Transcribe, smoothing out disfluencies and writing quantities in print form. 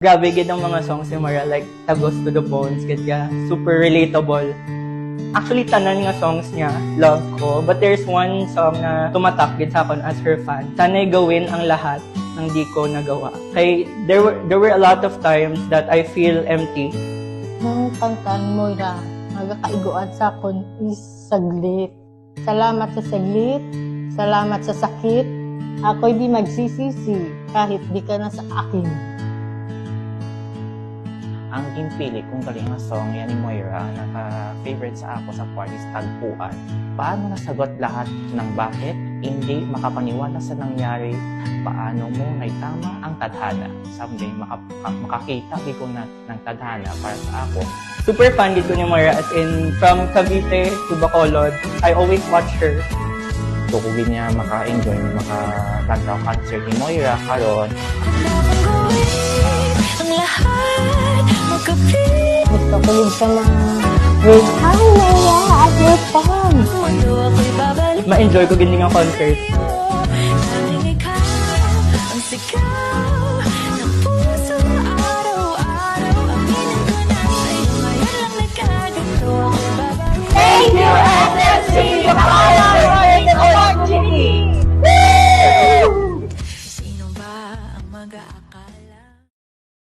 Grabe gid ang mga songs ni Moira, like tagos to the bones, gid ka, super relatable. Actually, tanan nga songs niya, love ko. But there's one song na tumatak gid sa akon as her fan. Sana'y gawin ang lahat ng di ko nagawa. Kay, there were a lot of times that I feel empty. Nung kantan Moira, magakaiguan sa akon is saglit. Salamat sa saglit, salamat sa sakit. Ako'y di magsisisi kahit di ka na sa akin. Ang pinpili kong galing na song yan ni Moira, naka-favorite sa ako sa parties Tagpuan. Paano nasagot lahat ng bakit? Hindi makapaniwala sa nangyari. Paano mo naitama ang tadhana? Someday makakita ko na ng tadhana para sa ako. Super fan gid ko ni Moira, as in from Cavite to Bacolod. I always watch her. Kung niya maka-enjoy, makakanta ang concert ni Moira karon. Gusto ko yung sa mga with Moira at your fans. Ma-enjoy ko gini nga concert. Ang ikaw, ang sigaw.